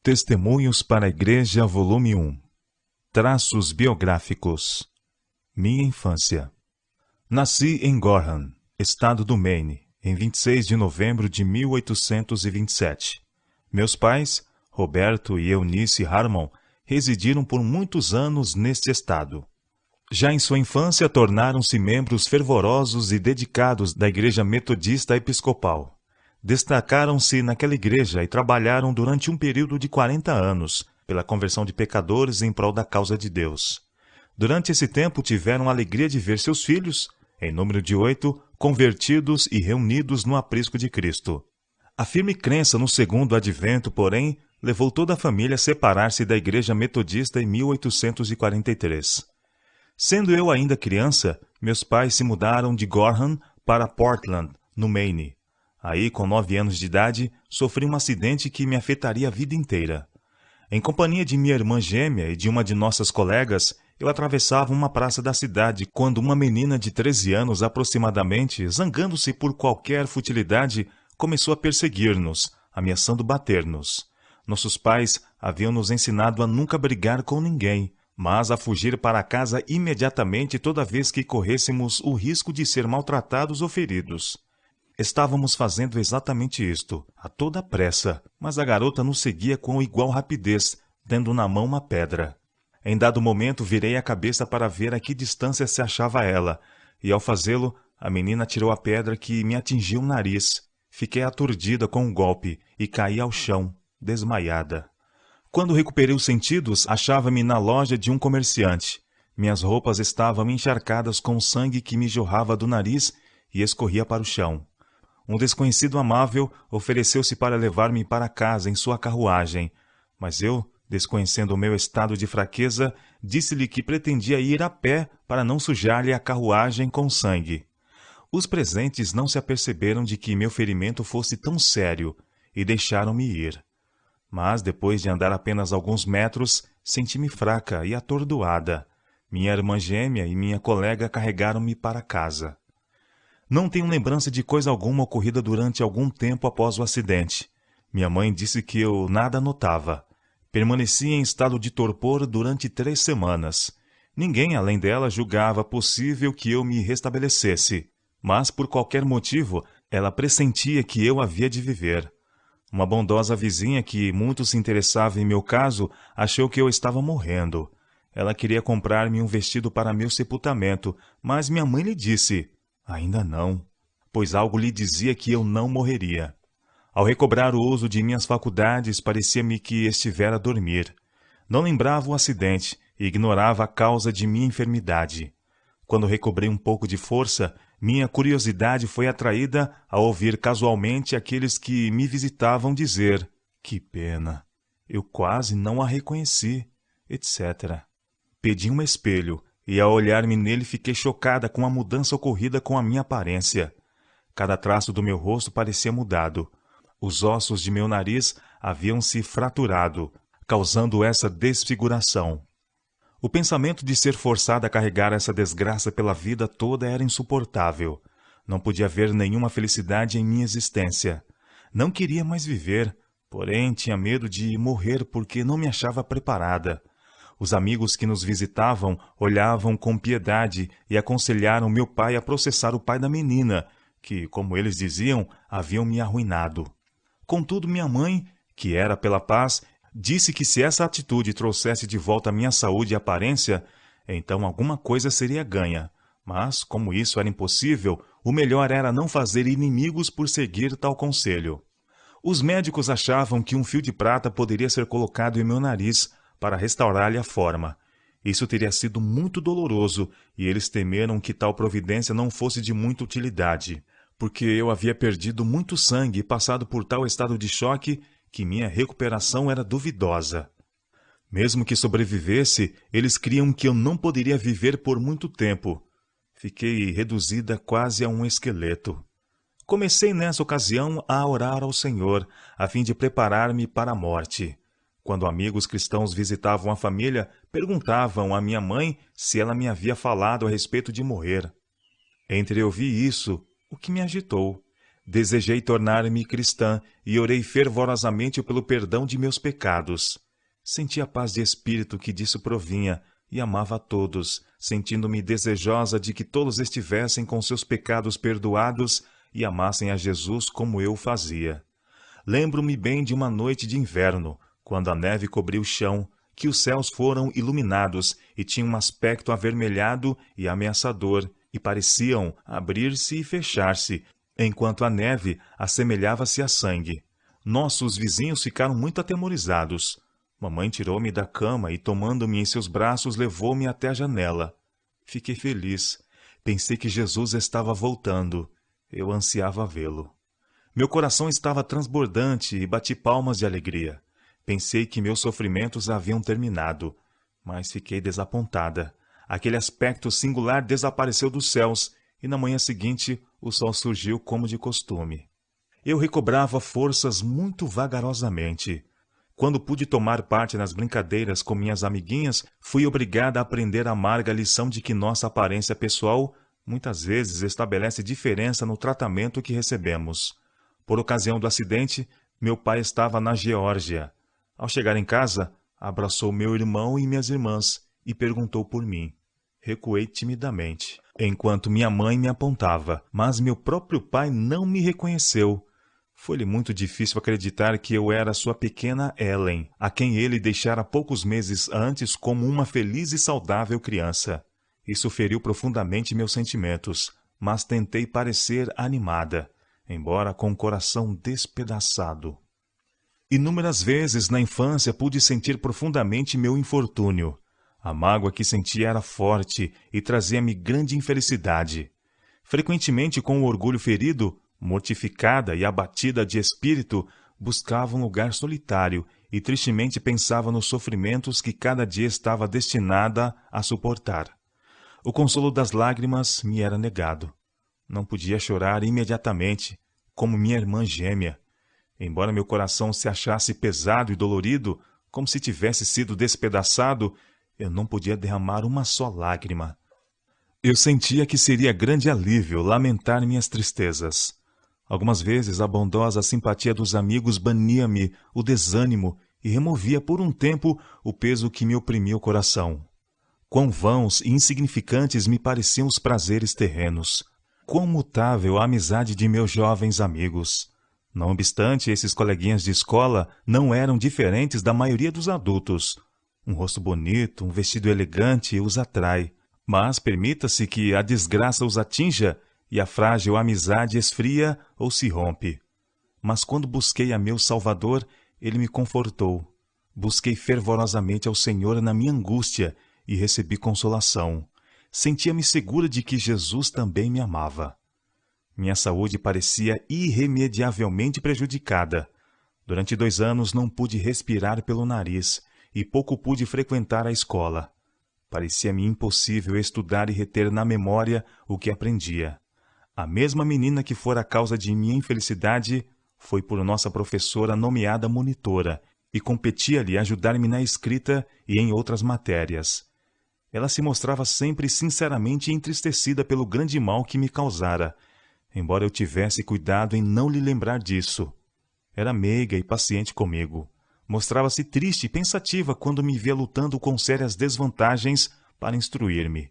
Testemunhos para a Igreja, volume 1. Traços biográficos. Minha infância. Nasci em Gorham, estado do Maine, em 26 de novembro de 1827. Meus pais, Roberto e Eunice Harmon, residiram por muitos anos neste estado. Já em sua infância, tornaram-se membros fervorosos e dedicados da Igreja Metodista Episcopal. Destacaram-se naquela igreja e trabalharam durante um período de 40 anos pela conversão de pecadores em prol da causa de Deus. Durante esse tempo tiveram a alegria de ver seus filhos, em número de 8, convertidos e reunidos no aprisco de Cristo. A firme crença no segundo advento, porém, levou toda a família a separar-se da Igreja Metodista em 1843. Sendo eu ainda criança, meus pais se mudaram de Gorham para Portland, no Maine. Aí, com 9 anos de idade, sofri um acidente que me afetaria a vida inteira. Em companhia de minha irmã gêmea e de uma de nossas colegas, eu atravessava uma praça da cidade quando uma menina de 13 anos aproximadamente, zangando-se por qualquer futilidade, começou a perseguir-nos, ameaçando bater-nos. Nossos pais haviam nos ensinado a nunca brigar com ninguém, mas a fugir para casa imediatamente toda vez que corrêssemos o risco de ser maltratados ou feridos. Estávamos fazendo exatamente isto, a toda pressa, mas a garota nos seguia com igual rapidez, tendo na mão uma pedra. Em dado momento, virei a cabeça para ver a que distância se achava ela, e ao fazê-lo, a menina tirou a pedra que me atingiu o nariz. Fiquei aturdida com o golpe e caí ao chão, desmaiada. Quando recuperei os sentidos, achava-me na loja de um comerciante. Minhas roupas estavam encharcadas com o sangue que me jorrava do nariz e escorria para o chão. Um desconhecido amável ofereceu-se para levar-me para casa em sua carruagem, mas eu, desconhecendo o meu estado de fraqueza, disse-lhe que pretendia ir a pé para não sujar-lhe a carruagem com sangue. Os presentes não se aperceberam de que meu ferimento fosse tão sério e deixaram-me ir. Mas, depois de andar apenas alguns metros, senti-me fraca e atordoada. Minha irmã gêmea e minha colega carregaram-me para casa. Não tenho lembrança de coisa alguma ocorrida durante algum tempo após o acidente. Minha mãe disse que eu nada notava. Permaneci em estado de torpor durante 3 semanas. Ninguém, além dela, julgava possível que eu me restabelecesse. Mas, por qualquer motivo, ela pressentia que eu havia de viver. Uma bondosa vizinha que muito se interessava em meu caso achou que eu estava morrendo. Ela queria comprar-me um vestido para meu sepultamento, mas minha mãe lhe disse: ainda não, pois algo lhe dizia que eu não morreria. Ao recobrar o uso de minhas faculdades, parecia-me que estivera a dormir. Não lembrava o acidente e ignorava a causa de minha enfermidade. Quando recobrei um pouco de força, minha curiosidade foi atraída a ouvir casualmente aqueles que me visitavam dizer: que pena, eu quase não a reconheci, etc. Pedi um espelho e, ao olhar-me nele, fiquei chocada com a mudança ocorrida com a minha aparência. Cada traço do meu rosto parecia mudado. Os ossos de meu nariz haviam se fraturado, causando essa desfiguração. O pensamento de ser forçada a carregar essa desgraça pela vida toda era insuportável. Não podia ver nenhuma felicidade em minha existência. Não queria mais viver, porém tinha medo de morrer porque não me achava preparada. Os amigos que nos visitavam olhavam com piedade e aconselharam meu pai a processar o pai da menina, que, como eles diziam, haviam me arruinado. Contudo, minha mãe, que era pela paz, disse que se essa atitude trouxesse de volta a minha saúde e aparência, então alguma coisa seria ganha. Mas, como isso era impossível, o melhor era não fazer inimigos por seguir tal conselho. Os médicos achavam que um fio de prata poderia ser colocado em meu nariz para restaurar-lhe a forma. Isso teria sido muito doloroso, e eles temeram que tal providência não fosse de muita utilidade, porque eu havia perdido muito sangue e passado por tal estado de choque que minha recuperação era duvidosa. Mesmo que sobrevivesse, eles criam que eu não poderia viver por muito tempo. Fiquei reduzida quase a um esqueleto. Comecei nessa ocasião a orar ao Senhor, a fim de preparar-me para a morte. Quando amigos cristãos visitavam a família, perguntavam à minha mãe se ela me havia falado a respeito de morrer. Entreouvi isso, o que me agitou. Desejei tornar-me cristã e orei fervorosamente pelo perdão de meus pecados. Senti a paz de espírito que disso provinha e amava a todos, sentindo-me desejosa de que todos estivessem com seus pecados perdoados e amassem a Jesus como eu fazia. Lembro-me bem de uma noite de inverno, quando a neve cobriu o chão, que os céus foram iluminados e tinham um aspecto avermelhado e ameaçador, e pareciam abrir-se e fechar-se, enquanto a neve assemelhava-se a sangue. Nossos vizinhos ficaram muito atemorizados. Mamãe tirou-me da cama e, tomando-me em seus braços, levou-me até a janela. Fiquei feliz. Pensei que Jesus estava voltando. Eu ansiava vê-lo. Meu coração estava transbordante e bati palmas de alegria. Pensei que meus sofrimentos haviam terminado, mas fiquei desapontada. Aquele aspecto singular desapareceu dos céus e na manhã seguinte o sol surgiu como de costume. Eu recobrava forças muito vagarosamente. Quando pude tomar parte nas brincadeiras com minhas amiguinhas, fui obrigada a aprender a amarga lição de que nossa aparência pessoal muitas vezes estabelece diferença no tratamento que recebemos. Por ocasião do acidente, meu pai estava na Geórgia. Ao chegar em casa, abraçou meu irmão e minhas irmãs e perguntou por mim. Recuei timidamente, enquanto minha mãe me apontava, mas meu próprio pai não me reconheceu. Foi-lhe muito difícil acreditar que eu era sua pequena Ellen, a quem ele deixara poucos meses antes como uma feliz e saudável criança. Isso feriu profundamente meus sentimentos, mas tentei parecer animada, embora com o coração despedaçado. Inúmeras vezes na infância pude sentir profundamente meu infortúnio. A mágoa que sentia era forte e trazia-me grande infelicidade. Frequentemente, com o orgulho ferido, mortificada e abatida de espírito, buscava um lugar solitário e tristemente pensava nos sofrimentos que cada dia estava destinada a suportar. O consolo das lágrimas me era negado. Não podia chorar imediatamente, como minha irmã gêmea. Embora meu coração se achasse pesado e dolorido, como se tivesse sido despedaçado, eu não podia derramar uma só lágrima. Eu sentia que seria grande alívio lamentar minhas tristezas. Algumas vezes a bondosa simpatia dos amigos bania-me o desânimo e removia por um tempo o peso que me oprimia o coração. Quão vãos e insignificantes me pareciam os prazeres terrenos. Quão mutável a amizade de meus jovens amigos. Não obstante, esses coleguinhas de escola não eram diferentes da maioria dos adultos. Um rosto bonito, um vestido elegante os atrai. Mas permita-se que a desgraça os atinja e a frágil amizade esfria ou se rompe. Mas quando busquei a meu Salvador, ele me confortou. Busquei fervorosamente ao Senhor na minha angústia e recebi consolação. Sentia-me segura de que Jesus também me amava. Minha saúde parecia irremediavelmente prejudicada. Durante 2 anos não pude respirar pelo nariz e pouco pude frequentar a escola. Parecia-me impossível estudar e reter na memória o que aprendia. A mesma menina que fora a causa de minha infelicidade foi por nossa professora nomeada monitora e competia-lhe ajudar-me na escrita e em outras matérias. Ela se mostrava sempre sinceramente entristecida pelo grande mal que me causara, embora eu tivesse cuidado em não lhe lembrar disso. Era meiga e paciente comigo. Mostrava-se triste e pensativa quando me via lutando com sérias desvantagens para instruir-me.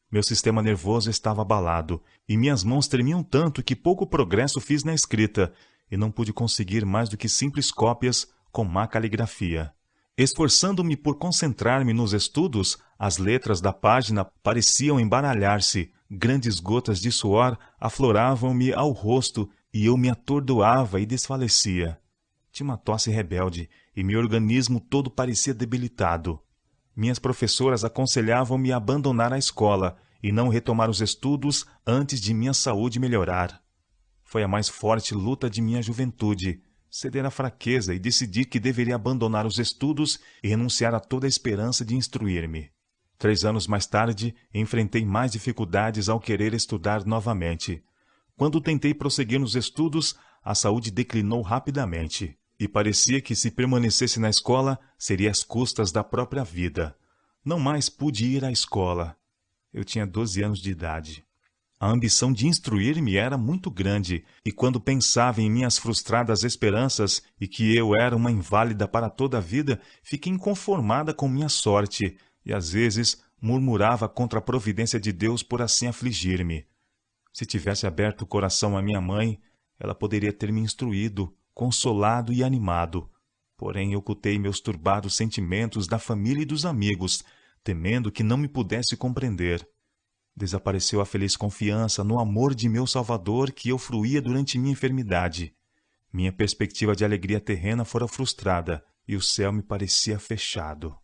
Meu sistema nervoso estava abalado e minhas mãos tremiam tanto que pouco progresso fiz na escrita e não pude conseguir mais do que simples cópias com má caligrafia. Esforçando-me por concentrar-me nos estudos, as letras da página pareciam embaralhar-se, grandes gotas de suor afloravam-me ao rosto e eu me atordoava e desfalecia. Tinha uma tosse rebelde e meu organismo todo parecia debilitado. Minhas professoras aconselhavam-me a abandonar a escola e não retomar os estudos antes de minha saúde melhorar. Foi a mais forte luta de minha juventude, ceder à fraqueza e decidir que deveria abandonar os estudos e renunciar a toda a esperança de instruir-me. 3 anos mais tarde, enfrentei mais dificuldades ao querer estudar novamente. Quando tentei prosseguir nos estudos, a saúde declinou rapidamente, e parecia que se permanecesse na escola, seria às custas da própria vida. Não mais pude ir à escola. Eu tinha 12 anos de idade. A ambição de instruir-me era muito grande, e quando pensava em minhas frustradas esperanças e que eu era uma inválida para toda a vida, fiquei inconformada com minha sorte, e às vezes murmurava contra a providência de Deus por assim afligir-me. Se tivesse aberto o coração à minha mãe, ela poderia ter me instruído, consolado e animado. Porém, ocultei meus turbados sentimentos da família e dos amigos, temendo que não me pudesse compreender. Desapareceu a feliz confiança no amor de meu Salvador que eu fruía durante minha enfermidade. Minha perspectiva de alegria terrena fora frustrada, e o céu me parecia fechado.